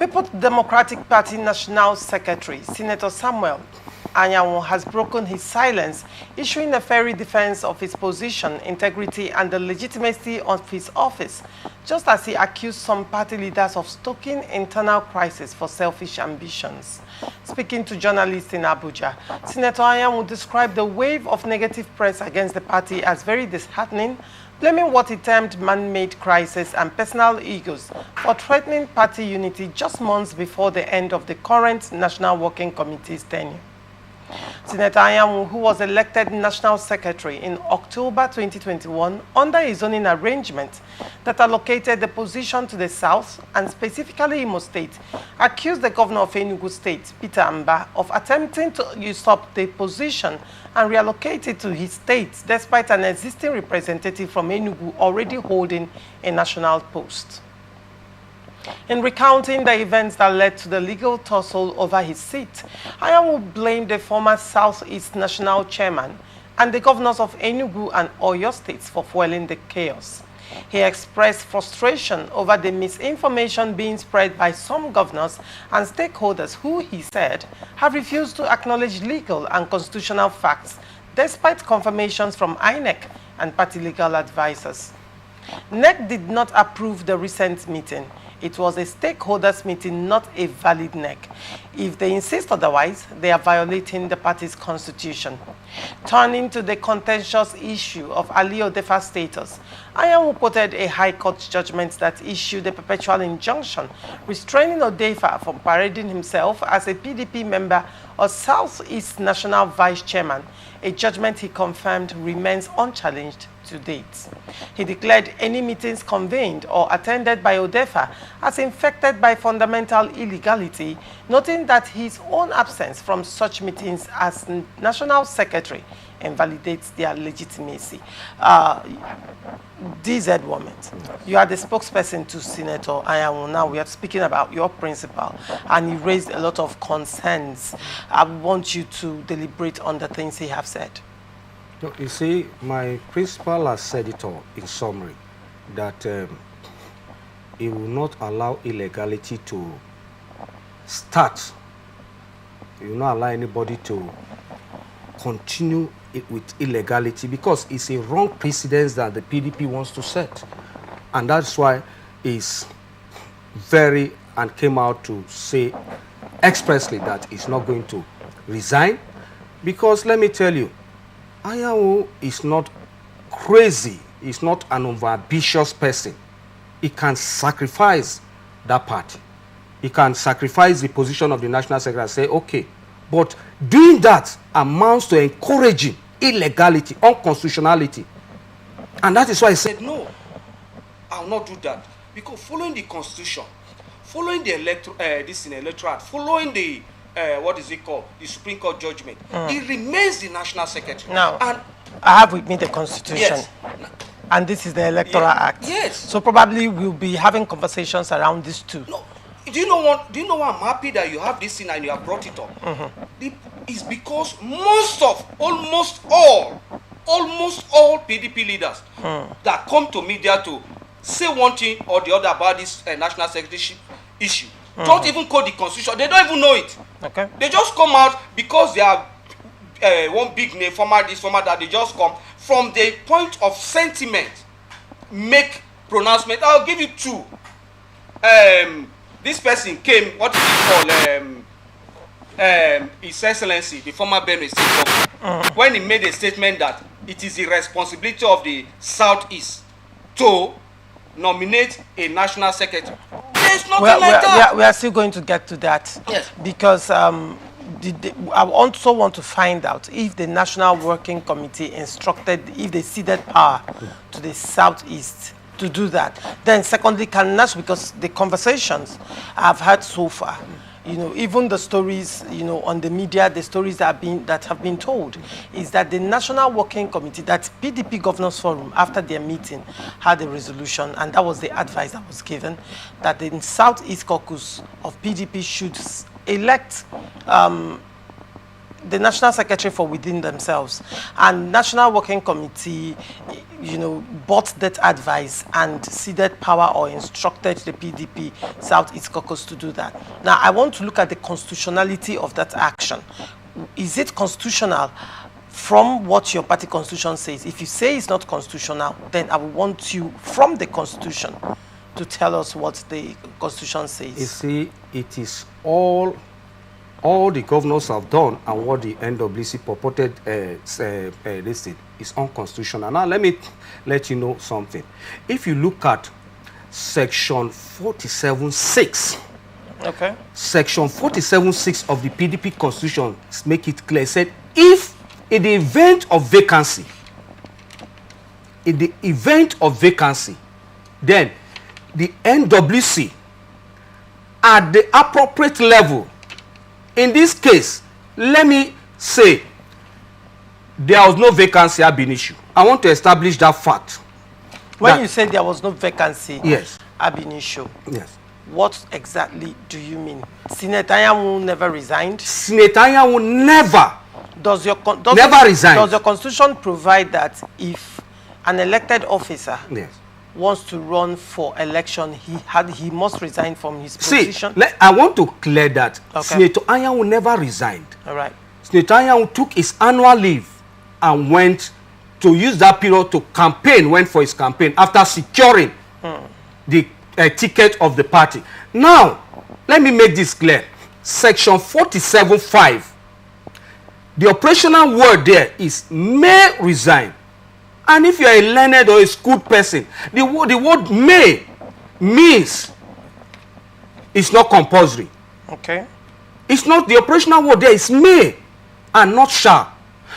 People's Democratic Party National Secretary, Senator Samuel Anyanwu, has broken his silence, issuing a fiery defense of his position, integrity, and the legitimacy of his office, just as he accused some party leaders of stoking internal crisis for selfish ambitions. Speaking to journalists in Abuja, Senator Anyanwu described the wave of negative press against the party as very disheartening, blaming what he termed man-made crisis and personal egos for threatening party unity just months before the end of the current National Working Committee's tenure. Senator Anyanwu, who was elected National Secretary in October 2021 under a zoning arrangement that allocated the position to the south and specifically Imo State, accused the governor of Enugu State, Peter Amba, of attempting to usurp the position and reallocate it to his state despite an existing representative from Enugu already holding a national post. In recounting the events that led to the legal tussle over his seat, Anyanwu blamed the former Southeast National Chairman and the governors of Enugu and Oyo states for fueling the chaos. He expressed frustration over the misinformation being spread by some governors and stakeholders who, he said, have refused to acknowledge legal and constitutional facts despite confirmations from INEC and party legal advisors. NEC did not approve the recent meeting. It was a stakeholders meeting, not a valid NEC. If they insist otherwise, they are violating the party's constitution. Turning to the contentious issue of Ali Odefa's status, Anyanwu quoted a High Court judgment that issued a perpetual injunction restraining Odefa from parading himself as a PDP member or Southeast National Vice Chairman, a judgment he confirmed remains unchallenged to date. He declared any meetings convened or attended by Odefa as infected by fundamental illegality, noting that his own absence from such meetings as National Secretary invalidates their legitimacy. DZ woman, you are the spokesperson to Senator Anyanwu. Now we are speaking about your principal, and he raised a lot of concerns. I want you to deliberate on the things he have said. No, you see, my principal has said it all in summary, that he will not allow illegality to start. He will not allow anybody to continue with illegality because it's a wrong precedence that the PDP wants to set. And that's why he's and came out to say expressly that he's not going to resign. Because let me tell you, Anyanwu is not crazy. He's not an overambitious person. He can sacrifice that party. He can sacrifice the position of the National Secretary and say, okay. But doing that amounts to encouraging illegality, unconstitutionality. And that is why I said, no, I will not do that. Because following the Constitution, following the electoral, following the the Supreme Court judgment, he remains the National Secretary. Now, and I have with me the Constitution. Yes. And this is the Electoral Act. Yes. So probably we'll be having conversations around this too. No. Do you know what I'm happy that you have this thing and you have brought it up? It's because almost all PDP leaders that come to media to say one thing or the other about this national secretaryship issue don't even quote the Constitution. They don't even know it. Okay. They just come out because they are one big name, former this, former that. They just come from the point of sentiment, make pronouncement. I'll give you two. This person came, what is it called? His Excellency, the former Benue State Governor, when he made a statement that it is the responsibility of the Southeast to nominate a national secretary. There's nothing like that. We are still going to get to that. Yes. Because I also want to find out if the National Working Committee instructed, if they ceded power to the Southeast to do that. Then secondly, because the conversations I've had so far, even the stories, on the media, the stories that have been told is that the National Working Committee, that PDP Governors Forum, after their meeting, had a resolution, and that was the advice that was given, that the Southeast Caucus of PDP should elect the National Secretary for within themselves, and National Working Committee, you know, bought that advice and ceded power or instructed the PDP Southeast Caucus to do that. Now, I want to look at the constitutionality of that action. Is it constitutional from what your party constitution says? If you say it's not constitutional, then I will want you from the constitution to tell us what the constitution says. You see, it is all the governors have done and what the NWC purported listed is unconstitutional. Now, let me let you know something. If you look at section 47(6), okay, section 47(6) of the PDP constitution make it clear. It said, if in the event of vacancy, then the NWC at the appropriate level, in this case, let me say there was no vacancy ab initio. I want to establish that fact. When you say there was no vacancy, yes, ab initio, yes, what exactly do you mean? Senator Anyanwu never resigned? Senator Anyanwu never resigned. Does your constitution provide that if an elected officer, yes, wants to run for election, he must resign from his position? See, I want to clear that. Okay. Senator Anyanwu never resigned. All right. Senator Anyanwu took his annual leave and went to use that period to campaign, went for his campaign after securing the ticket of the party. Now, let me make this clear. Section 47(5), the operational word there is may resign. And if you are a learned or a schooled person, the word may means it's not compulsory. Okay. It's not, the operational word there is may and not shall.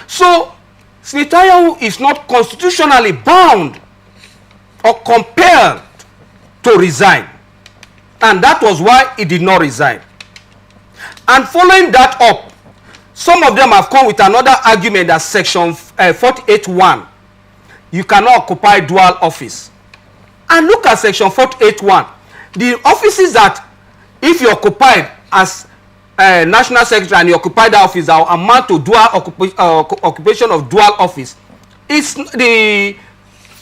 So, Senator Anyanwu is not constitutionally bound or compelled to resign. And that was why he did not resign. And following that up, some of them have come with another argument that section 48(1), you cannot occupy dual office. And look at section 48(1). The offices that, if you occupied as national secretary and you occupy that office that will amount to dual occupation of dual office, it's the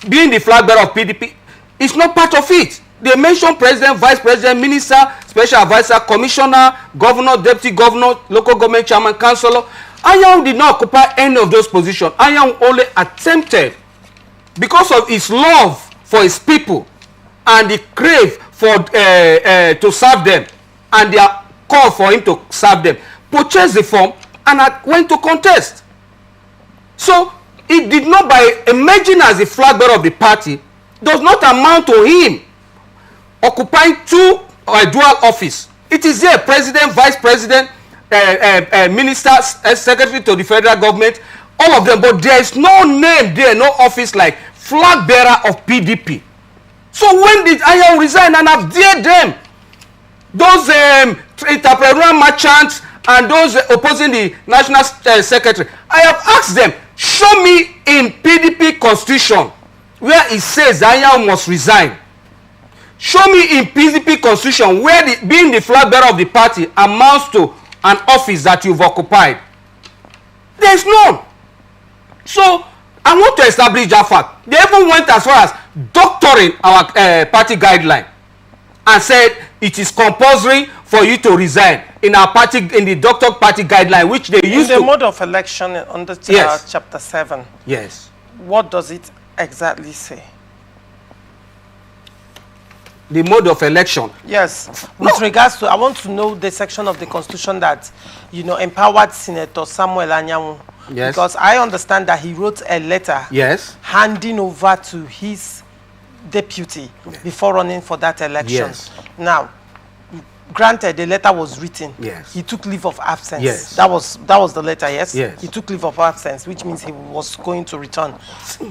being the flag bearer of PDP, it's not part of it. They mention president, vice president, minister, special advisor, commissioner, governor, deputy governor, local government chairman, councillor. Anyanwu did not occupy any of those positions. Anyanwu only attempted, because of his love for his people and the crave for to serve them and their call for him to serve them, purchased the form and went to contest. So it did not, by emerging as the flag bearer of the party, does not amount to him occupying two dual office. It is there, president, vice president, minister, secretary to the federal government, all of them, but there is no name there, no office like flag bearer of PDP. So when did Anyanwu resign? And I've dared them, those entrepreneurial merchants and those opposing the national secretary, I have asked them, show me in PDP constitution where it says Anyanwu must resign. Show me in PDP constitution where being the flag bearer of the party amounts to an office that you've occupied. There is none. So I want to establish that fact. They even went as far as doctoring our party guideline and said it is compulsory for you to resign in our party, in the doctored party guideline, which they used in the mode of election under yes, chapter 7. Yes. What does it exactly say? The mode of election. Yes. With regards to, I want to know the section of the constitution that, you know, empowered Senator Samuel Anyanwu. Yes. Because I understand that he wrote a letter, yes, handing over to his deputy, yes, before running for that election. Yes. Now, granted, the letter was written. Yes. He took leave of absence. Yes. That was the letter, yes? Yes. He took leave of absence, which means he was going to return.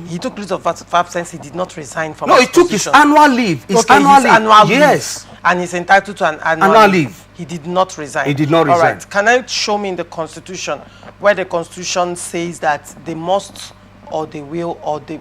He took leave of absence. He did not resign from his position. He took his annual leave. His annual leave. Yes. And he's entitled to an annual leave. He did not resign. He did not resign. All right. Can I show me in the constitution where the constitution says that they must or they will or they...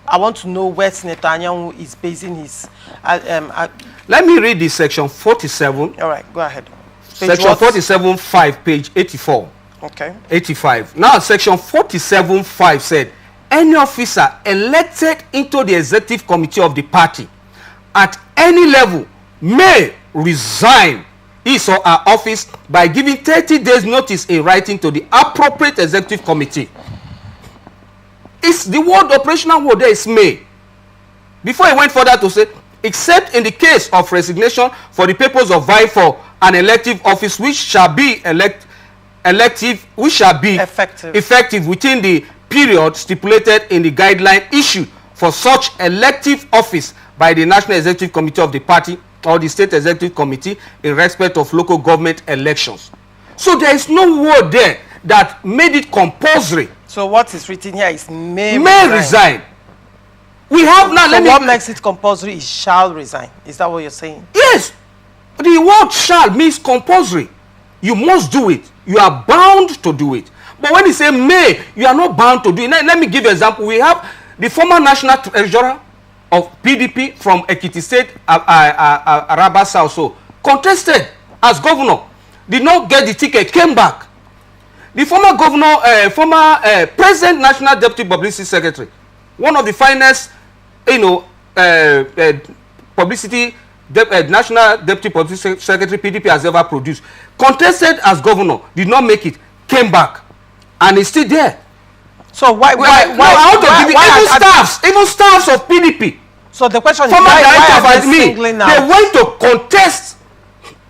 I want to know where Senator Anyanwu is basing his... Let me read this section 47. All right, go ahead. Section 47, 5, page 84. Okay. 85. Now, section 47(5) said, any officer elected into the executive committee of the party at any level may resign his or her office by giving 30 days notice in writing to the appropriate executive committee. It's the word, operational word there is may. Before he went further to say, except in the case of resignation for the purpose of vying for an elective office which shall be effective within the period stipulated in the guideline issued for such elective office by the National Executive Committee of the party or the State Executive Committee in respect of local government elections. So there is no word there that made it compulsory. So what is written here is may resign. We have now. So what makes it compulsory is shall resign. Is that what you're saying? Yes. The word shall means compulsory. You must do it. You are bound to do it. But when you say may, you are not bound to do it. Let me give you an example. We have the former national treasurer of PDP from Ekiti State, Arabasa also, contested as governor, did not get the ticket, came back. The former governor, present national deputy publicity secretary, one of the finest, publicity, national deputy publicity secretary PDP has ever produced, contested as governor, did not make it, came back, and is still there. So why even staffs of PDP. So the question is why they went to contest.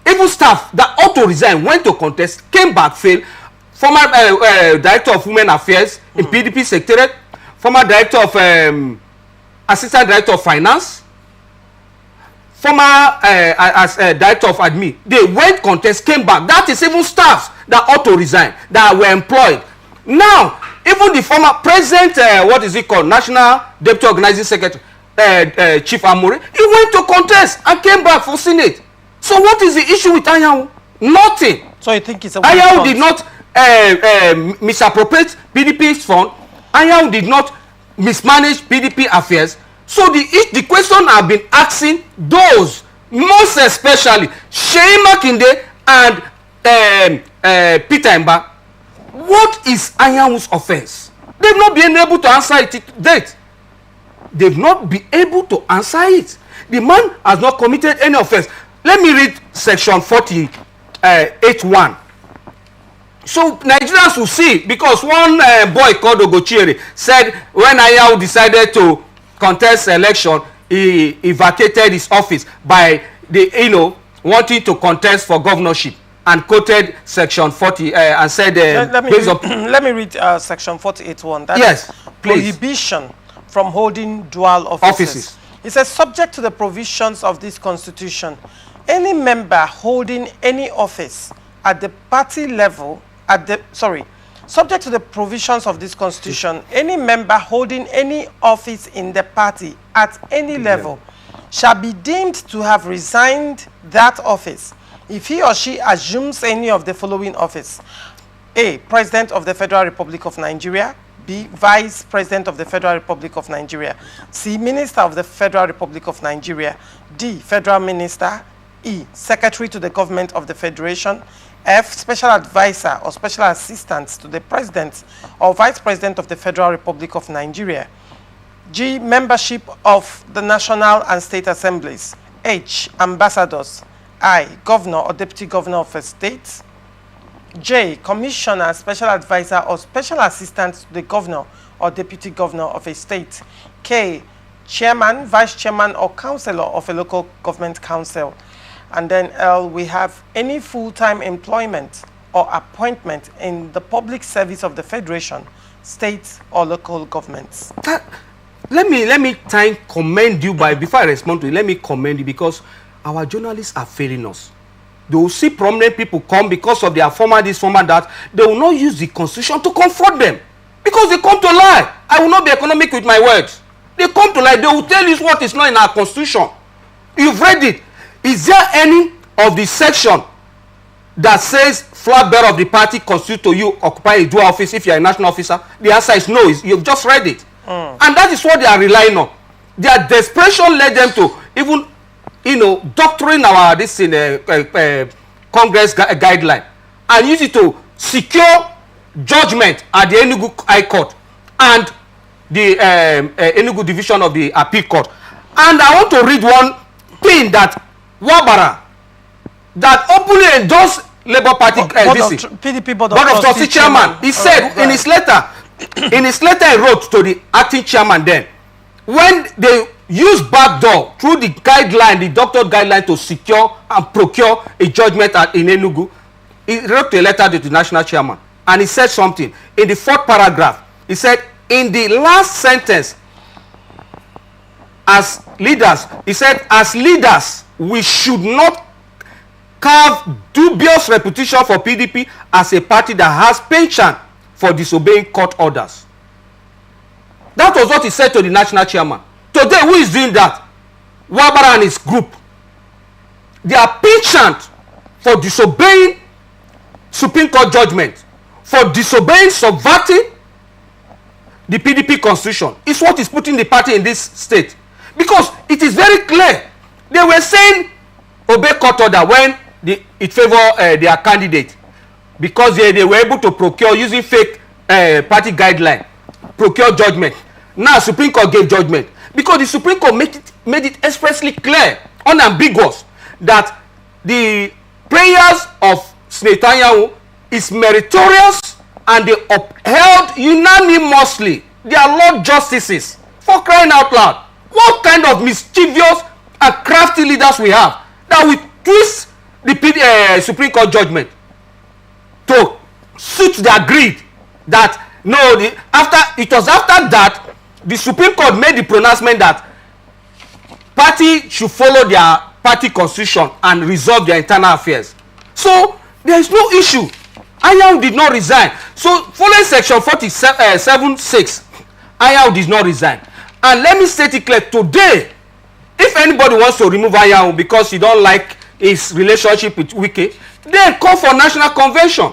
Even staff that ought to resign went to contest, came back, failed. Former director of women affairs in PDP secretariat, former director of assistant director of finance, former director of admin, they went contest, came back. That is even staffs that ought to resign, that were employed. Now, even the former present, National Deputy Organizing Secretary, Chief Amore, he went to contest and came back for Senate. So what is the issue with Anyanwu? Nothing. So you think it's a Anyanwu did not misappropriate PDP's fund. Anyanwu did not mismanage PDP affairs. So the question I've been asking those, most especially Shey Makinde and Peter Mba, what is Anyanwu's offense? They've not been able to answer it to date. They've not been able to answer it. The man has not committed any offense. Let me read section 48(1). So Nigerians will see, because one boy called Ogochiere said when Anyanwu decided to contest election, he vacated his office by wanting to contest for governorship, and quoted section 40 and said let me read section 48(1). That yes, is prohibition from holding dual offices. It says, subject to the provisions of this constitution, any member holding any office at the party level, subject to the provisions of this constitution, any member holding any office in the party at any level shall be deemed to have resigned that office if he or she assumes any of the following office: A, President of the Federal Republic of Nigeria; B, Vice President of the Federal Republic of Nigeria; C, Minister of the Federal Republic of Nigeria; D, Federal Minister; E, Secretary to the Government of the Federation; F, Special Advisor or Special Assistant to the President or Vice President of the Federal Republic of Nigeria; G, Membership of the National and State Assemblies; H, Ambassadors; I, Governor or Deputy Governor of a state; J, Commissioner, Special Advisor or Special Assistant to the Governor or Deputy Governor of a state; K, Chairman, Vice Chairman or Councillor of a local government council; and then L, we have any full-time employment or appointment in the public service of the Federation, state or local governments. Let me try and commend you before I respond to it, let me commend you, because our journalists are failing us. They will see prominent people come because of their former this, former that. They will not use the constitution to confront them, because they come to lie. I will not be economic with my words. They come to lie. They will tell you what is not in our constitution. You've read it. Is there any of the section that says flag bearer of the party constitute to you occupy a dual office if you are a national officer? The answer is no. You've just read it. And that is what they are relying on. Their desperation led them to even doctrine our Congress guideline and use it to secure judgment at the Enugu High Court and the Enugu Division of the Appeal Court. And I want to read one thing that Wabara, that openly endorsed Labour Party PDP Board of Trustee chairman, he said in his letter, he wrote to the acting chairman then, when they use backdoor through the guideline, the doctor guideline, to secure and procure a judgment in Enugu, he wrote a letter to the national chairman, and he said something in the 4th paragraph. He said, in the last sentence, as leaders, he said, as leaders, we should not carve dubious reputation for PDP as a party that has penchant for disobeying court orders. That was what he said to the national chairman. Today, who is doing that? Wabara and his group. They are penchant for disobeying Supreme Court judgment, for disobeying, subverting the PDP constitution. It's what is putting the party in this state. Because it is very clear. They were saying obey court order when it favored their candidate, because they were able to procure using fake party guideline, procure judgment. Now Supreme Court gave judgment because the Supreme Court made it expressly clear, unambiguous, that the prayers of Senator Anyanwu is meritorious and they upheld unanimously their Lord Justices. For crying out loud, what kind of mischievous and crafty leaders we have that we twist the Supreme Court judgment to suit their greed? That no, after that the Supreme Court made the pronouncement that party should follow their party constitution and resolve their internal affairs. So there is no issue. Anyanwu did not resign. So following section 47(6), Anyanwu did not resign. And let me state it clear today, if anybody wants to remove Anyanwu because he don't like his relationship with Wike, then call for national convention.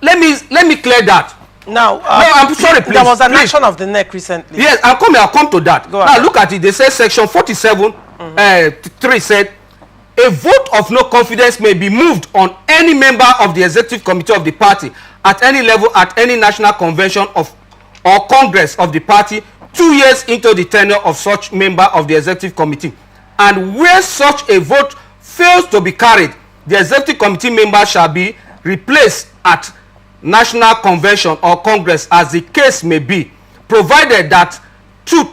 Let me clear that. Now, no, I'm sorry, please. There was an action of the NEC recently. Yes, I'll come to that. Go ahead. Now look at it. They say section 47(3) said, a vote of no confidence may be moved on any member of the executive committee of the party at any level at any national convention or congress of the party 2 years into the tenure of such member of the executive committee. And where such a vote fails to be carried, the executive committee member shall be replaced at national convention or congress as the case may be, provided that two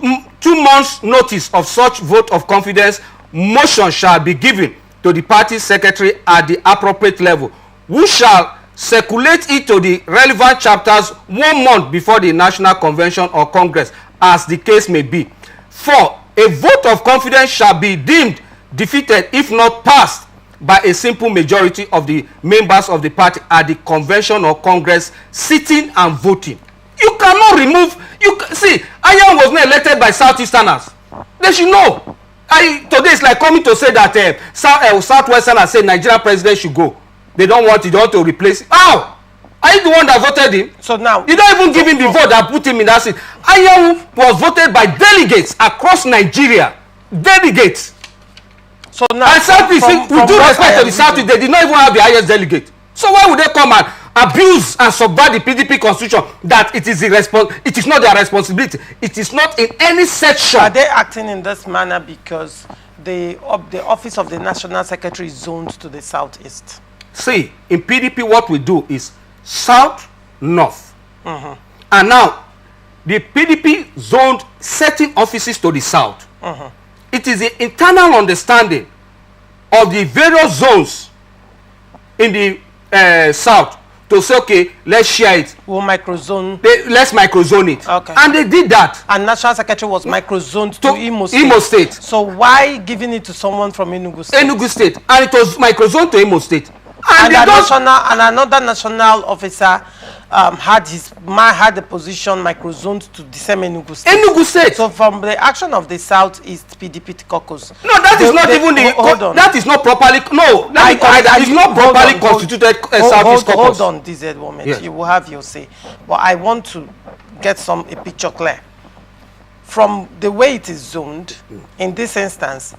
months notice of such vote of confidence motion shall be given to the party secretary at the appropriate level, who shall circulate it to the relevant chapters 1 month before the national convention or congress as the case may be. 4. A vote of confidence shall be deemed defeated if not passed by a simple majority of the members of the party at the convention or congress sitting and voting. You cannot remove. See, Anyanwu was not elected by Southeasterners. They should know. Today it's like coming to say that Southwesterners say Nigerian president should go. They don't want it. They want to replace it. How? Are you the one that voted him? So now you don't even give him the vote that put him in that seat. Anyanwu was voted by delegates across Nigeria. Delegates. So now, and Southeast, with due respect to the Southeast, they did not even have the highest delegate. So why would they come and abuse and subvert the PDP constitution that it is not their responsibility? It is not in any section. Are they acting in this manner because the office of the national secretary is zoned to the southeast? See, in PDP, what we do is south, north. And now, the PDP zoned certain offices to the south. It is the internal understanding of the various zones in the south to say, okay, let's share it. We'll microzone. Let's microzone it. Okay. And they did that. And national secretary was microzoned to Imo State. Imo State. So why giving it to someone from Enugu State? Enugu State. And it was microzoned to Imo State. And another national officer had the position microzoned to the same Enugu State. Enugu State. So from the action of the Southeast PDP caucus. No, that is not even the. Hold on. That is not properly. No, that is not properly constituted Southeast caucus. Hold on, DZ woman. Yes. You will have your say. But I want to get a picture clear. From the way it is zoned, in this instance,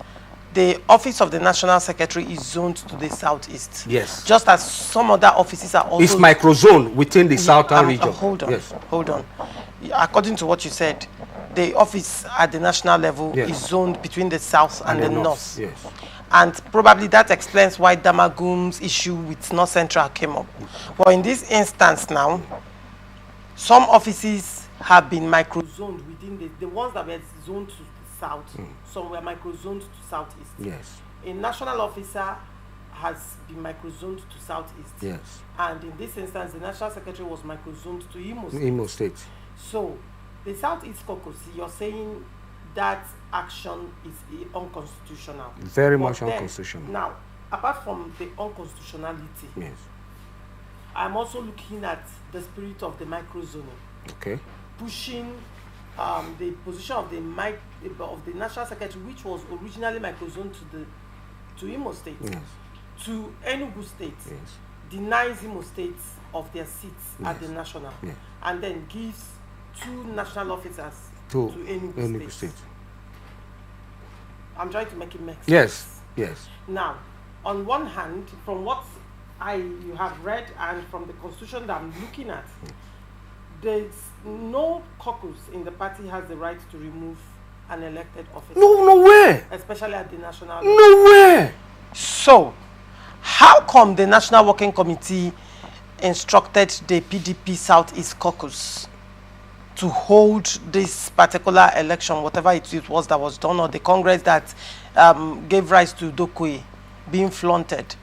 the office of the National Secretary is zoned to the southeast. Yes. Just as some other offices are also... It's microzone within the southern region. Hold on, yes. Hold on. According to what you said, the office at the national level yes. is zoned between the south and the north. Yes. And probably that explains why Damagum's issue with North Central came up. But in this instance now, some offices have been microzoned within the ones that were zoned to the south, some were microzoned to southeast. Yes. A national officer has been microzoned to southeast. Yes. And in this instance, the national secretary was microzoned to Imo State. Imo State. So, the Southeast Caucus, you're saying that action is unconstitutional. Very much unconstitutional. Now, apart from the unconstitutionality, yes, I'm also looking at the spirit of the microzoning. Okay. Pushing the position of the national secretary, which was originally microzoned to Imo State, yes, to Enugu State, yes, denies Imo State of their seats yes, at the national, yes, and then gives 2 national officers to Enugu State. I'm trying to make it make sense. Yes, yes. Now, on one hand, from what you have read and from the constitution that I'm looking at, there's no caucus in the party has the right to remove an elected officer. No way. Especially at the national level. No way. So, how come the National Working Committee instructed the PDP Southeast Caucus to hold this particular election, whatever it was that was done, or the Congress that gave rise to Dokwe being flaunted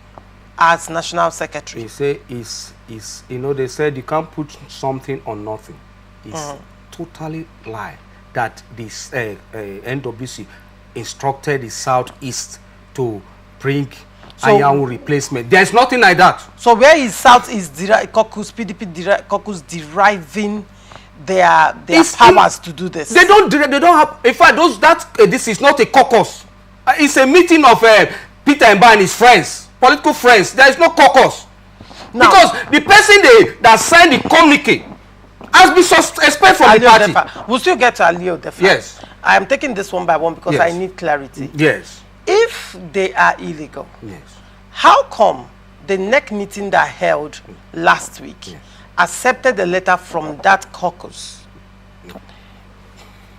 as National Secretary? They say they said you can't put something on nothing. It's totally lie that this NWC instructed the Southeast to bring Anyanwu replacement. There's nothing like that. So where is Southeast Caucus, PDP Caucus deriving their powers to do this? They don't have. In fact, this is not a caucus. It's a meeting of Peter Mba and his friends, political friends. There is no caucus. Now, because the person that signed the communique has been expelled from the party. Defa. We'll still get to Alio Defa. Yes. I am taking this one by one because yes, I need clarity. Yes. If they are illegal, yes, how come the NEC meeting that held last week yes, accepted a letter from that caucus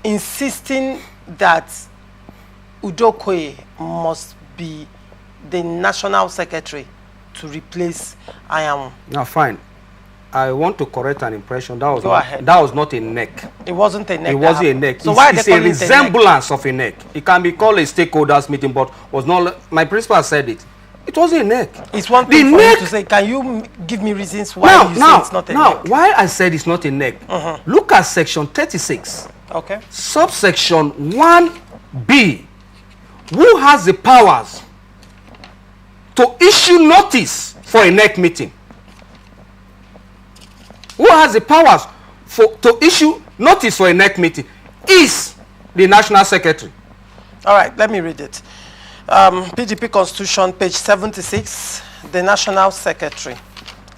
insisting that Udokwe must be the national secretary to replace Anyanwu? Now, fine. I want to correct an impression. That was not a NEC. It wasn't a NEC. It wasn't a NEC. So why it's a resemblance of a NEC. It can be called a stakeholders meeting, but was not. My principal said it. It wasn't a NEC. It's one thing for you to say. Can you give me reasons why you say it's not a NEC? Now, why I said it's not a NEC? Look at section 36. Okay. Subsection 1B. Who has the powers to issue notice for a NEC meeting? Who has the powers to issue notice for a NEC meeting? Is the National Secretary. All right, let me read it. PDP Constitution, page 76, the National Secretary.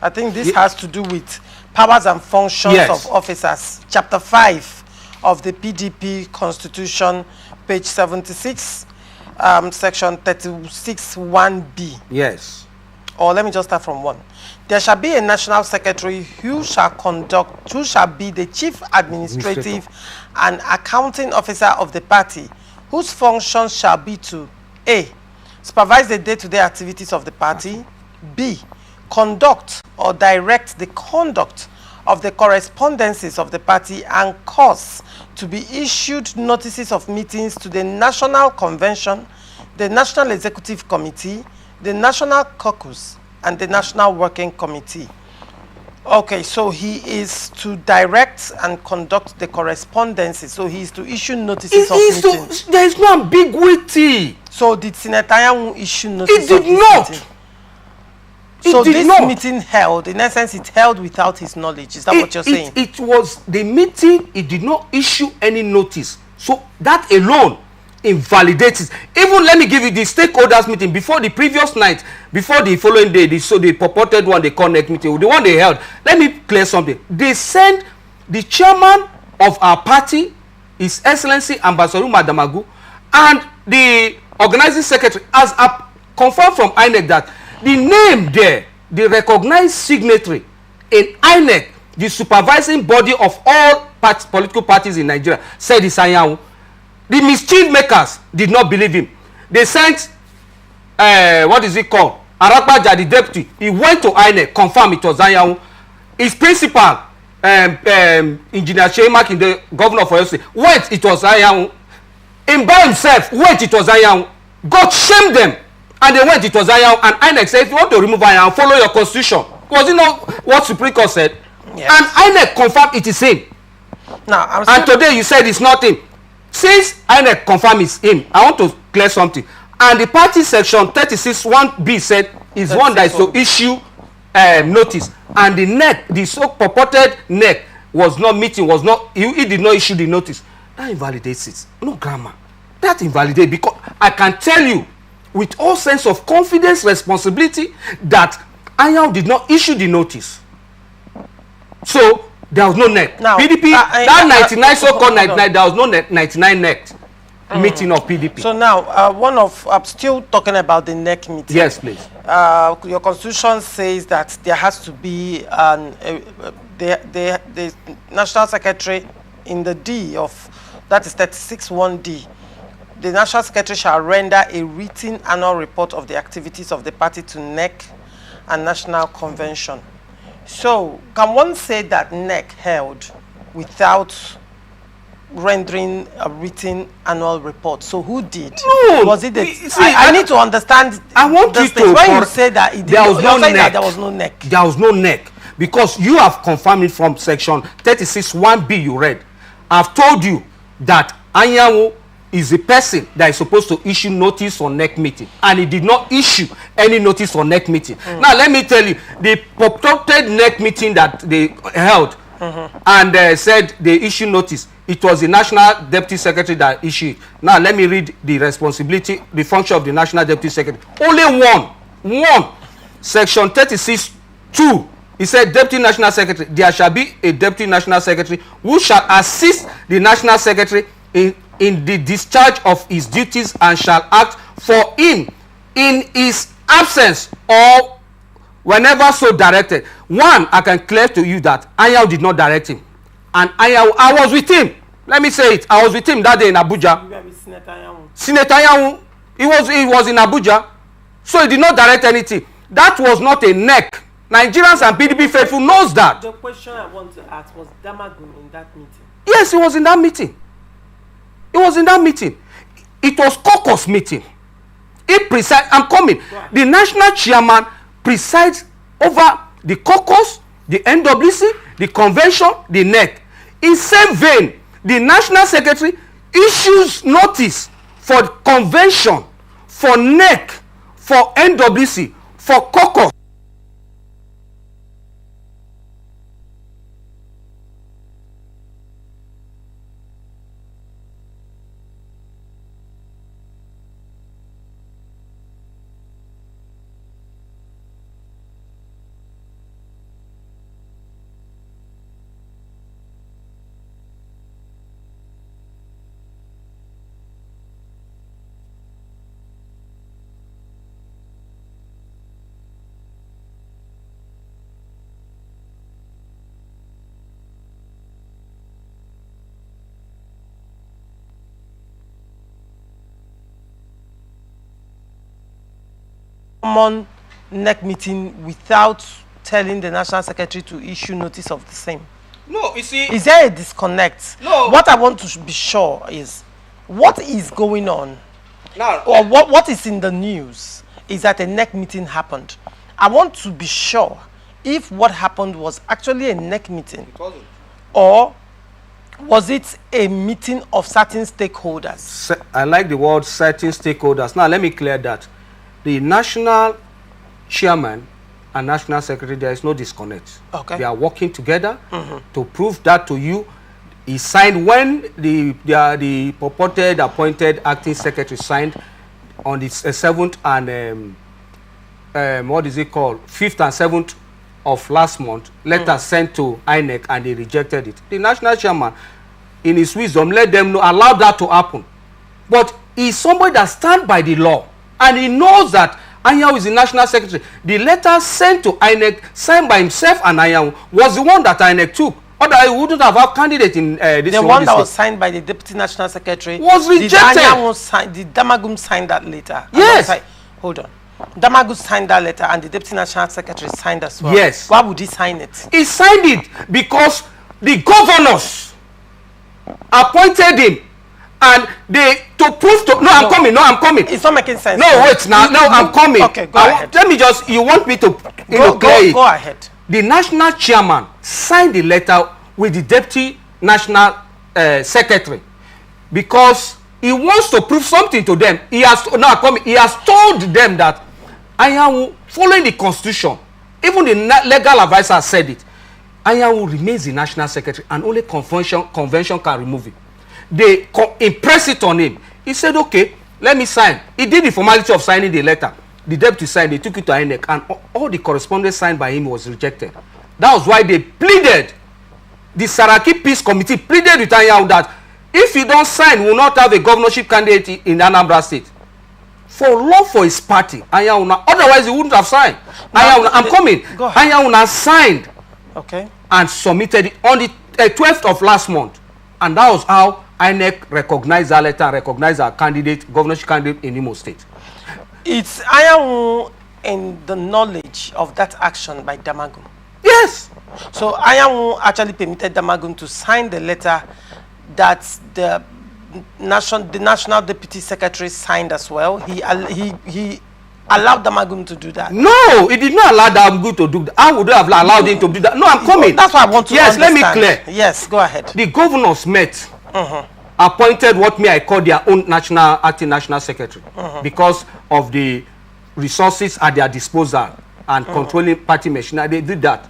I think this has to do with powers and functions of officers. Chapter 5 of the PDP Constitution, page 76, section 36, 1B. Yes. Or let me just start from 1. There shall be a national secretary who shall be the chief administrative and accounting officer of the party, whose functions shall be to A, supervise the day-to-day activities of the party, B, conduct or direct the conduct of the correspondences of the party and cause to be issued notices of meetings to the National Convention, the National Executive Committee, the National Caucus, and the National Working Committee. Okay, so he is to direct and conduct the correspondences. So he is to issue notices of meetings. There is no ambiguity. So did Senator Anyanwu issue notice of this meeting? So this meeting held, in essence, it held without his knowledge. Is that what you're saying? It was the meeting, it did not issue any notice. So that alone invalidates it. Even let me give you the stakeholders meeting before the previous night, before the following day, the purported one they connect meeting, the one they held. Let me clear something. They sent the chairman of our party, His Excellency Ambassador Madamagu, and the organizing secretary, has confirmed from INEC that the name there, the recognized signatory in INEC, the supervising body of all political parties in Nigeria, said it's Anyanwu. The mischief makers did not believe him. They sent, what is it called? Arakbaja, the deputy. He went to INEC, confirmed it was Anyanwu. His principal, Engineer Shemak, in the governor of Oyo State, went, it was Anyanwu. Him by himself, went, it was Anyanwu. God shamed them. And they went, it was Anyanwu. And INEC said, if you want to remove Anyanwu, follow your constitution. Was it not what Supreme Court said? Yes. And INEC confirmed it is him. Now, and today you said it's not him. Since INEC confirmed it's him, I want to clear something. And the party section 36(1)(b) said is one that is to issue notice. And the NEC, the so purported NEC, was not meeting, was not, he did not issue the notice. That invalidates it. No grammar. That invalidates, because I can tell you with all sense of confidence, responsibility, that Anyanwu did not issue the notice. So there was no NEC. Now, PDP, that 99, so-called 99, there was no 99 NEC meeting of PDP. So now, I'm still talking about the NEC meeting. Yes, please. Your constitution says that there has to be the national secretary in the D of, that is 36(1)(d). The national secretary shall render a written annual report of the activities of the party to NEC and National Convention. So, can one say that NEC held without rendering a written annual report? So, who did? No, was it? I need to understand. I want you to. When you say that it there was no NEC. There was no NEC. There was no NEC because you have confirmed it from section 36(1)(b). You read. I've told you that Anyanwu is a person that is supposed to issue notice on NEC meeting, and he did not issue any notice on NEC meeting. Now let me tell you, the purported NEC meeting that they held and said they issued notice, it was the national deputy secretary that issued it. Now let me read the responsibility, the function of the national deputy secretary. Only one. Section 36(2). He said, Deputy National Secretary, there shall be a Deputy National Secretary who shall assist the National Secretary in the discharge of his duties and shall act for him in his absence or whenever so directed. One, I can clear to you that Anyanwu did not direct him. And I was with him. Let me say it. I was with him that day in Abuja. You were with Senator Anyanwu. Senator Anyanwu, he was in Abuja. So he did not direct anything. That was not a NEC. Nigerians and PDP faithful knows that. The question I want to ask, was Damagun in that meeting? Yes, he was in that meeting. It was in that meeting. It was caucus meeting. He presides. I'm coming. Right. The national chairman presides over the caucus, the NWC, the convention, the NEC. In same vein, the national secretary issues notice for convention, for NEC, for NWC, for caucus. Common NEC meeting without telling the national secretary to issue notice of the same? No, you see. Is there a disconnect? No. What I want to be sure is what is going on, now, or what is in the news is that a NEC meeting happened. I want to be sure if what happened was actually a NEC meeting, or was it a meeting of certain stakeholders? I like the word certain stakeholders. Now let me clear that. The national chairman and national secretary, there is no disconnect. Okay. They are working together to prove that to you. He signed when the purported appointed acting secretary signed on the 7th and what is it called, 5th and 7th of last month. Letter sent to INEC and they rejected it. The national chairman, in his wisdom, let them know, allow that to happen. But is somebody that stands by the law, and he knows that Anyanwu is the national secretary. The letter sent to INEC, signed by himself and Anyanwu, was the one that INEC took. Otherwise, we wouldn't have a candidate in this. The one that was signed by the deputy national secretary was rejected. Did Damagum sign that letter? Yes. Hold on. Damagum signed that letter, and the deputy national secretary signed as well. Yes. Why would he sign it? He signed it because the governors appointed him, and they to prove to I'm coming. It's not making sense. No, wait now. No, I'm coming. Okay, go ahead. Let me just. You want me to go ahead. The national chairman signed the letter with the deputy national secretary because he wants to prove something to them. He has told them that Anyanwu, following the constitution, even the legal advisor said it, Anyanwu remains the national secretary and only convention can remove it. They impress it on him. He said, okay, let me sign. He did the formality of signing the letter. The deputy signed, they took it to INEC, and all the correspondence signed by him was rejected. That was why they pleaded, the Saraki Peace Committee pleaded with Anyanwu that if he don't sign, we will not have a governorship candidate in Anambra State. For love for his party, Anyanwu, otherwise he wouldn't have signed. I'm coming. Anyanwu signed, okay, and submitted it on the 12th of last month. And that was how INEC recognized that letter and recognized our candidate, governorship candidate in Imo State. It's Anyanwu in the knowledge of that action by Damagum. Yes. So Anyanwu actually permitted Damagum to sign the letter that the national deputy secretary signed as well. He allowed Damagum to do that. No, he did not allow Damagum to do that. I would have allowed him to do that. No, I'm coming. That's what I want to understand. Yes, let me clear. Yes, go ahead. The governors met, appointed what I call their own acting national secretary because of the resources at their disposal and controlling party machinery. They did that.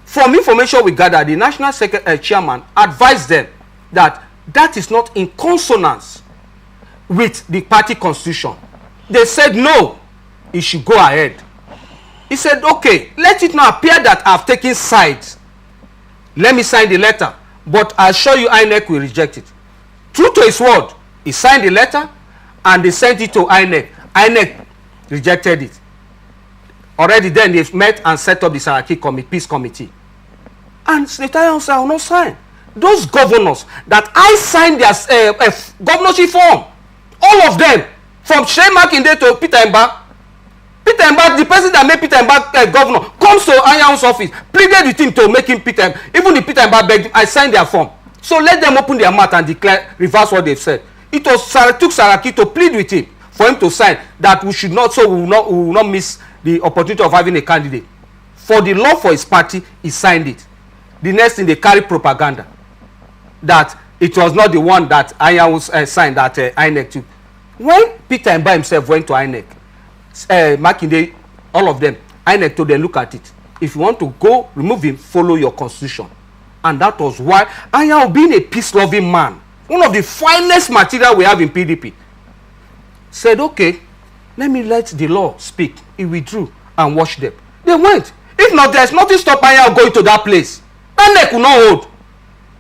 From information we gathered, the national chairman advised them that that is not in consonance with the party constitution. They said no, he should go ahead. He said, okay, let it not appear that I've taken sides. Let me sign the letter, but I assure you INEC will reject it. True to his word, he signed the letter and they sent it to INEC. INEC rejected it. Already then they've met and set up the Saraki Peace Committee. And Senator Anyanwu said, I will not sign. Those governors that I signed their governorship form, all of them, from Shea Makinde to Peter Mba, the person that made Peter Mba governor, comes to Anyanwu's office, pleaded with him to make him Peter Mba. Even the Peter Mba begged him, I signed their form. So let them open their mouth and declare, reverse what they've said. It took Saraki to plead with him for him to sign that we should not, so we will not miss the opportunity of having a candidate. For the law for his party, he signed it. The next thing, they carry propaganda that it was not the one that Anyanwu signed that INEC took. When Peter Mba himself went to INEC, Makinde, all of them, INEC told them, look at it. If you want to go, remove him, follow your constitution. And that was why Anyanwu, being a peace-loving man, one of the finest material we have in PDP, said, okay, let me let the law speak. He withdrew and watched them. They went. If not, there's nothing stop Anyanwu going to that place. INEC will not hold.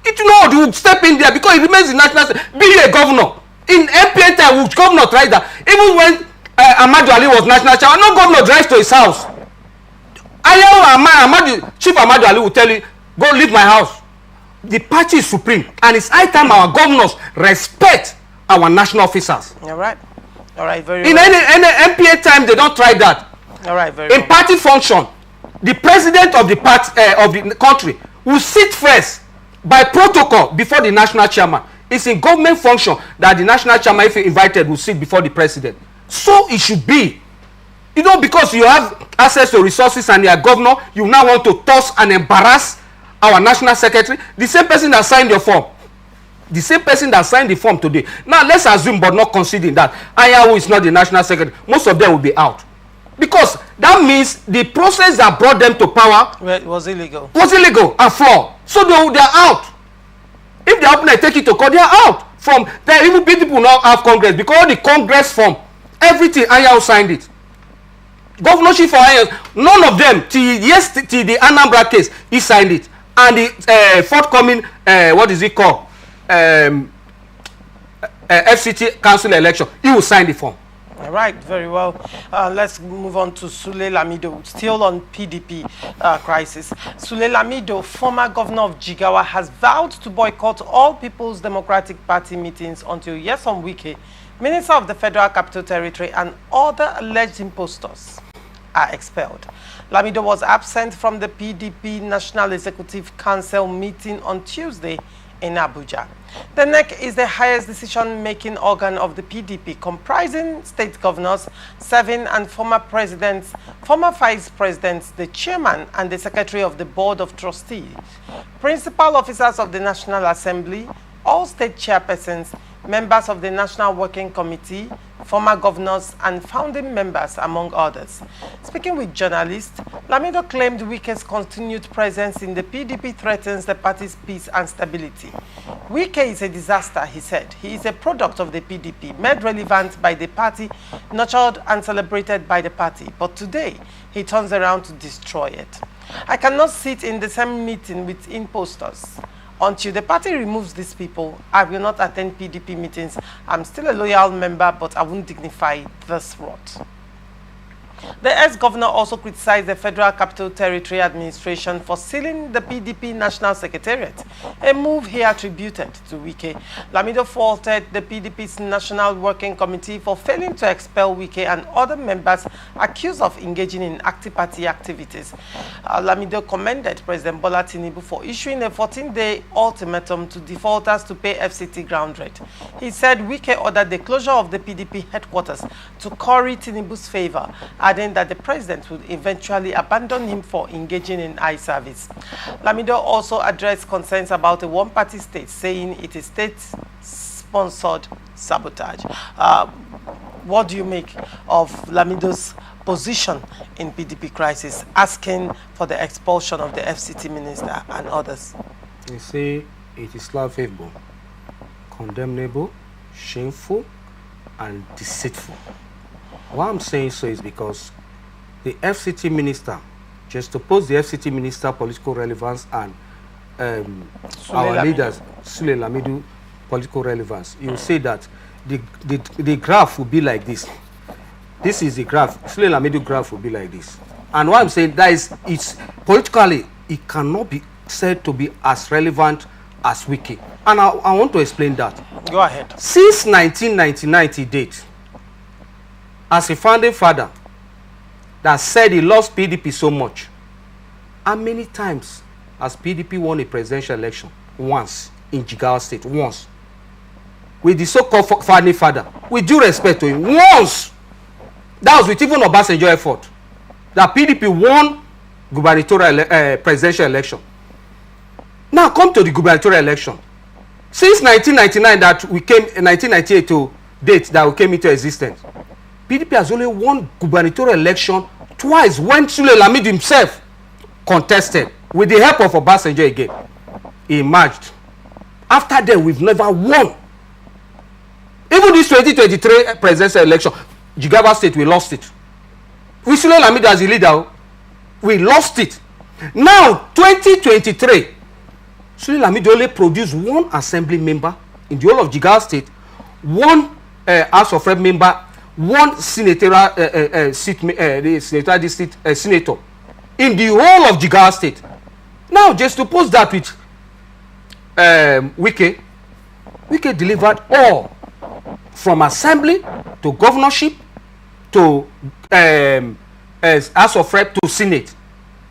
It will not hold. He will step in there because he remains the national. Be a governor. In MPN time, which governor tried that? Even when Ahmadu Ali was national chairman, no governor drives to his house. Chief Ahmadu Ali will tell you, go leave my house. The party is supreme, and it's high time our governors respect our national officers. All right. All right, very in well. any MPA time, they don't try that. All right, very in party function, the president of the party of the country will sit first by protocol before the national chairman. It's in government function that the national chairman, if invited, will sit before the president. So it should be. You know, because you have access to resources and you are governor, you now want to toss and embarrass our national secretary, the same person that signed your form. The same person that signed the form today. Now, let's assume, but not conceding, that Anyanwu is not the national secretary. Most of them will be out. Because that means the process that brought them to power was illegal. Was illegal and flawed. So they are out. If the opponent take it to court, they are out. From there, even people now have Congress. Because all the Congress form, everything, Anyanwu signed it. Governorship for Anyanwu, none of them, till the Anambra case, he signed it. And the forthcoming, what is it called? FCT council election, he will sign the form. All right, very well. Let's move on to Sule Lamido, still on PDP crisis. Sule Lamido, former governor of Jigawa, has vowed to boycott all People's Democratic Party meetings until Nyesom Wike, Minister of the Federal Capital Territory, and other alleged impostors are expelled. Lamido was absent from the PDP National Executive Council meeting on Tuesday in Abuja. The NEC is the highest decision-making organ of the PDP, comprising state governors, serving and former presidents, former vice presidents, the chairman and the secretary of the board of trustees, principal officers of the National Assembly, all state chairpersons, members of the National Working Committee, former governors and founding members, among others. Speaking with journalists, Lamido claimed Wike's continued presence in the PDP threatens the party's peace and stability. Wike is a disaster, he said. He is a product of the PDP, made relevant by the party, nurtured and celebrated by the party. But today, he turns around to destroy it. I cannot sit in the same meeting with impostors. Until the party removes these people, I will not attend PDP meetings. I'm still a loyal member, but I won't dignify this rot. The ex-governor also criticized the Federal Capital Territory administration for sealing the PDP National Secretariat, a move he attributed to Wike. Lamido faulted the PDP's National Working Committee for failing to expel Wike and other members accused of engaging in anti-party activities. Lamido commended President Bola Tinubu for issuing a 14-day ultimatum to defaulters to pay FCT ground rent. He said Wike ordered the closure of the PDP headquarters to curry Tinubu's favor, adding that the president would eventually abandon him for engaging in eye service. Lamido also addressed concerns about a one-party state, saying it is state-sponsored sabotage. What do you make of Lamido's position in PDP crisis, asking for the expulsion of the FCT minister and others? They say it is laughable, condemnable, shameful, and deceitful. Why I'm saying so is because the FCT minister, just to post the FCT minister political relevance and our leaders, Sule Lamido political relevance, you will say that the graph will be like this. This is the graph. Sule Lamido graph will be like this. And what I'm saying that is, it's politically, it cannot be said to be as relevant as Wike. And I want to explain that. Go ahead. Since 1999 to date, as a founding father that said he loves PDP so much, how many times has PDP won a presidential election? Once in Jigawa State, once. With the so-called founding father, with due respect to him, once. That was with even Obasanjo effort. That PDP won gubernatorial presidential election. Now come to the gubernatorial election. Since 1999 that we came, 1998 to date that we came into existence, PDP has only won gubernatorial election twice when Sule Lamido himself contested with the help of Obasanjo again. He emerged. After that, we've never won. Even this 2023 presidential election, Jigawa State, we lost it. With Sule Lamido as the leader, we lost it. Now, 2023, Sule Lamido only produced one assembly member in the whole of Jigawa State, one House of Rep member, one senatorial senator district senator in the whole of Jigawa State. Now, just to post that with Wike delivered all from assembly to governorship to House of Rep to Senate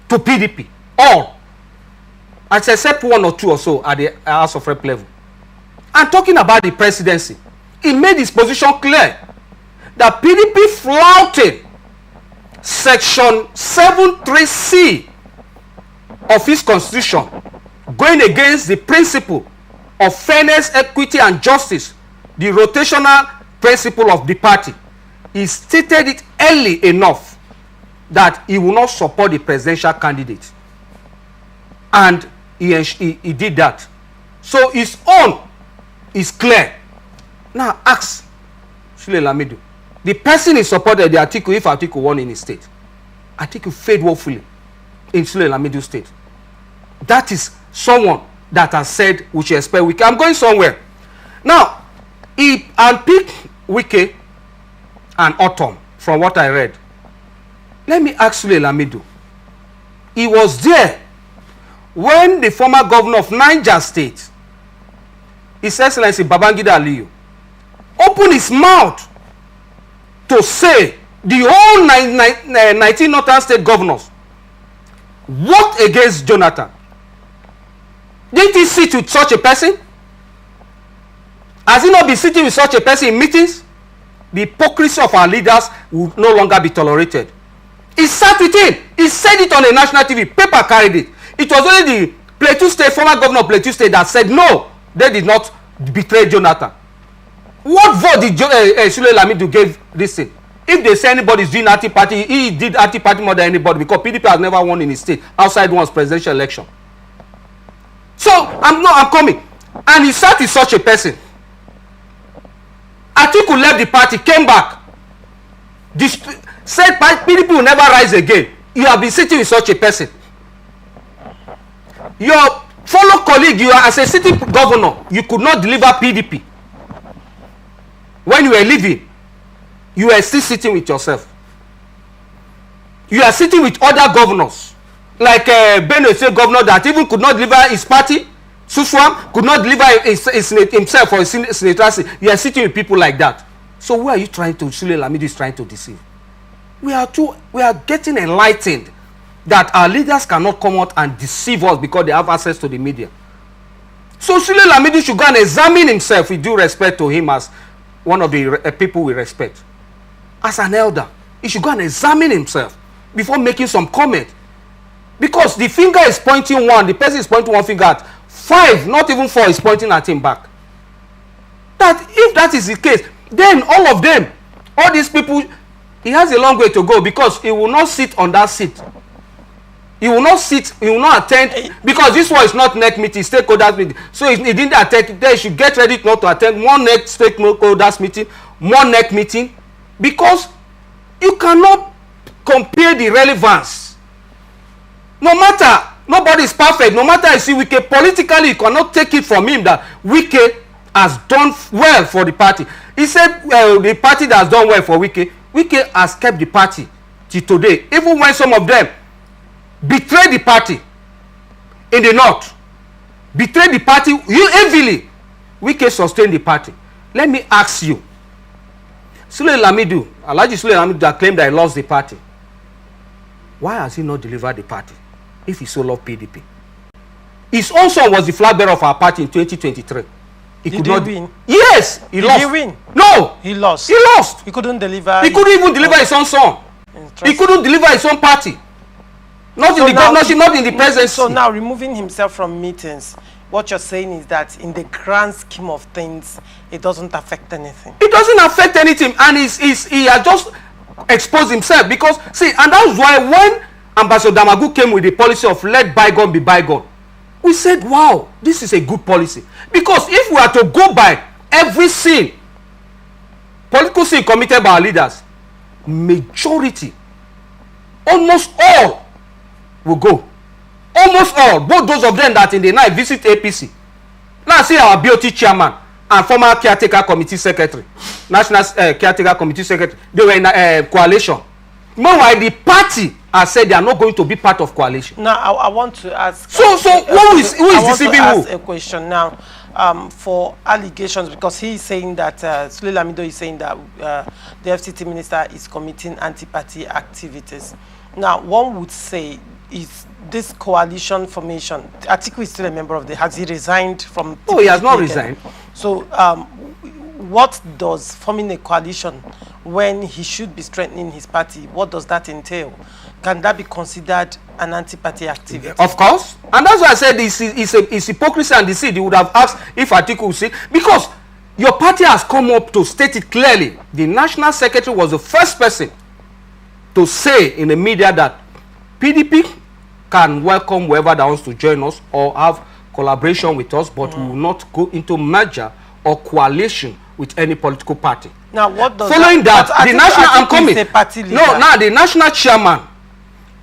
to PDP, all, except one or two or so at the House of Rep level. And talking about the presidency, he made his position clear that PDP flouted Section 73C of his constitution, going against the principle of fairness, equity, and justice, the rotational principle of the party. He stated it early enough that he will not support the presidential candidate. And he did that. So his own is clear. Now ask Sule Lamido. The person he supported the article, if article 1 in his state, article failed woefully in Sule Lamido state. That is someone that has said we should expel Wike. I'm going somewhere. Now, He unpicked Wike and Autumn from what I read. Let me ask you, Lamido. He was there when the former governor of Niger State, His Excellency Babangida Aliyu, opened his mouth to say the whole 19 northern state governors worked against Jonathan. Didn't he sit with such a person? Has he not been sitting with such a person in meetings? The hypocrisy of our leaders will no longer be tolerated. He sat with him. He said it on a national TV. Paper carried it. It was only the Plateau State, former governor of Plateau State, that said no, they did not betray Jonathan. What vote did Sule Lamido give this thing? If they say anybody is doing anti-party, he did anti-party more than anybody, because PDP has never won in his state outside one's presidential election. So I'm coming. And he sat with such a person. Atiku left the party, came back, said PDP will never rise again. You have been sitting with such a person. Your fellow colleague, you are, as a sitting governor, you could not deliver PDP. When you were leaving, you were still sitting with yourself. You are sitting with other governors, like Benue State governor that even could not deliver his party. Suswam could not deliver himself for his senator. You are sitting with people like that. So where are you trying to? Sule Lamido is trying to deceive. We are getting enlightened that our leaders cannot come out and deceive us because they have access to the media. So Sule Lamido should go and examine himself with due respect to him as one of the people we respect. As an elder, he should go and examine himself before making some comment. Because the finger is pointing one, the person is pointing one finger at 5, not even 4 is pointing at him back. That if that is the case, then all of them, all these people, he has a long way to go, because he will not sit on that seat. He will not sit, he will not attend, because this one is not NEC meeting, stakeholders meeting. So he didn't attend, they should get ready not to attend more NEC stakeholders meeting, more NEC meeting, because you cannot compare the relevance. No matter, nobody is perfect. No matter you see Wike, politically you cannot take it from him that Wike has done well for the party. He said the party that has done well for Wike, Wike has kept the party till today. Even when some of them betrayed the party in the north, betrayed the party heavily, Wike sustained the party. Let me ask you, Sule Lamido, Alhaji Sule Lamido, that claimed that he lost the party, why has he not delivered the party if he so loved PDP? His own son was the flag bearer of our party in 2023. He could not win. Yes, he lost. Did he win? No, he lost. He lost. He couldn't deliver. He couldn't even deliver his own son. He couldn't deliver his own party. Not in the governorship, not in the presidency. So now, removing himself from meetings, what you're saying is that in the grand scheme of things, it doesn't affect anything. It doesn't affect anything, and he has just exposed himself. Because see, and that's why when Ambassador Damagu came with the policy of let bygone be bygone, we said, wow, this is a good policy. Because if we are to go by every sin, political sin committed by our leaders, majority, almost all will go. Almost all, both those of them that in the night visit APC. Now see our BOT chairman and former caretaker committee secretary, national caretaker committee secretary, they were in a coalition. Meanwhile, the party has said they are not going to be part of coalition. Now, I want to ask. So who is deceiving who? I want to ask a question now. For allegations, because he is saying that Sule Lamido is saying that the FCT minister is committing anti-party activities. Now, one would say, is this coalition formation, Atiku is still a member of the, has he resigned from? Oh, he has not resigned. So what does forming a coalition when he should be strengthening his party, what does that entail? Can that be considered an anti-party activity? Of course. And that's why I said it's hypocrisy and deceit. You would have asked if Atiku would say, because your party has come up to state it clearly. The national secretary was the first person to say in the media that PDP can welcome whoever that wants to join us or have collaboration with us, but we will not go into merger or coalition with any political party. Now, what does following that, the national, I'm coming. No, now the national chairman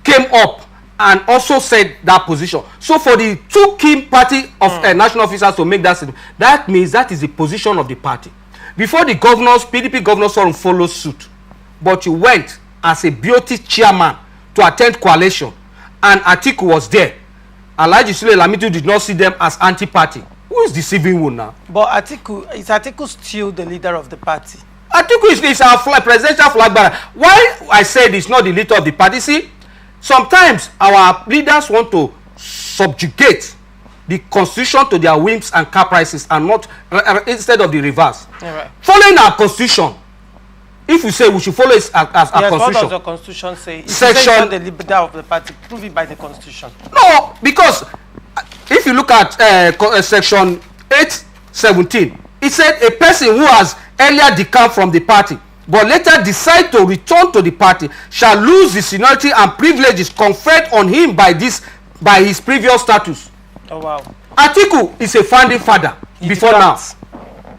came up and also said that position. So for the two key party of national officers to make that statement, that means that is the position of the party. before the governors, PDP governors forum followed suit, but you went as a BOT chairman to attend coalition, and Atiku was there. Alhaji Sule Lamido did not see them as anti-party. Who is deceiving you now? But Atiku still the leader of the party? Atiku is our presidential flag bearer. Why I said it's not the leader of the party? See, sometimes our leaders want to subjugate the constitution to their whims and caprices, and not instead of the reverse. Right. Following our constitution, if we say we should follow it as yes, our constitution. What does the constitution say? If Section, you say it's not the leader of the party, prove it by the constitution. No, because if you look at section 817, it said a person who has earlier decamped from the party but later decide to return to the party shall lose the seniority and privileges conferred on him by his previous status. Oh wow. Atiku is a founding father before now,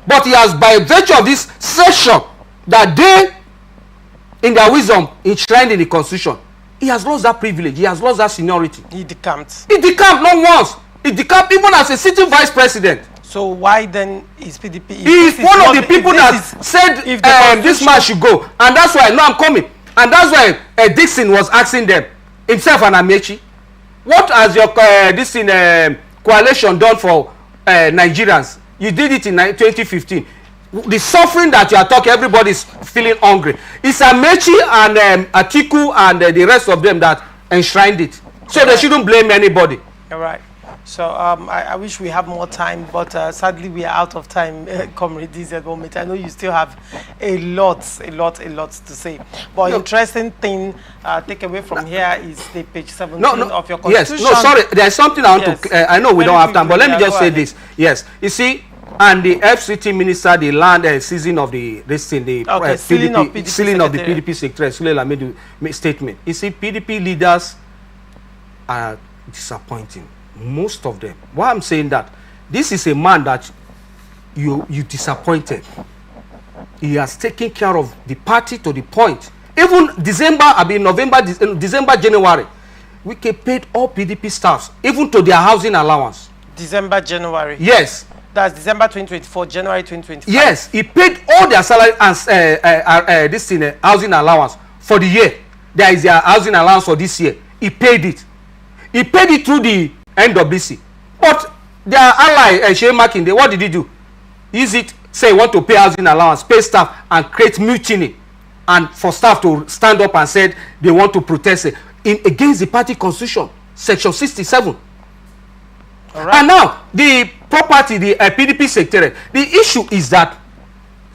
but he has, by virtue of this section that they in their wisdom enshrined in the constitution, he has lost that privilege, he has lost that seniority. He decamped not once. He decamped even as a sitting vice president. So why then is PDP? He is one of the people that said this man should go, and that's why now I'm coming, and that's why Dixon was asking them himself and Amechi, what has your coalition done for Nigerians? You did it in 2015. The suffering that you are talking, everybody is feeling hungry. It's Amechi and Atiku and the rest of them that enshrined it. So they shouldn't blame anybody. All right. So I wish we have more time, but sadly we are out of time, comrades, at the moment. I know you still have a lot to say. But interesting thing take away from here is the page 17 of your constitution. Yes, no, sorry, there's something I want to, I know we don't have time, but let me just say this. Yes, you see, and the FCT minister, the land season of the sealing of the PDP secretary, Sule Lamido statement. You see, PDP leaders are disappointing. Most of them. Why I'm saying that, this is a man that you disappointed. He has taken care of the party to the point. Even November, December, January, we paid all PDP staffs, even to their housing allowance. December, January. Yes. That's December 2024, January 2025. Yes, he paid all their salary and housing allowance for the year. There is their housing allowance for this year. He paid it. He paid it through the NWC. But their ally, Shea Makinde, what did he do? Is it say want to pay housing allowance, pay staff, and create mutiny, and for staff to stand up and said they want to protest against the party constitution, section 67. All right. And now the property, the PDP secretariat, the issue is that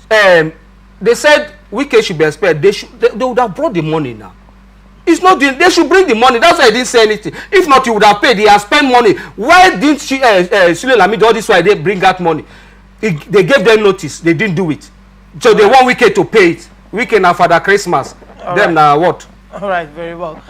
they said Wike should be expelled. They would have brought the money now. It's not they should bring the money. That's why I didn't say anything. If not, he would have paid. He has spent money. Why didn't Sule Lamido all this why they bring that money? They gave them notice. They didn't do it. So they want Wike to pay it. Wike now for the Christmas. All them right. Now what? All right, very well.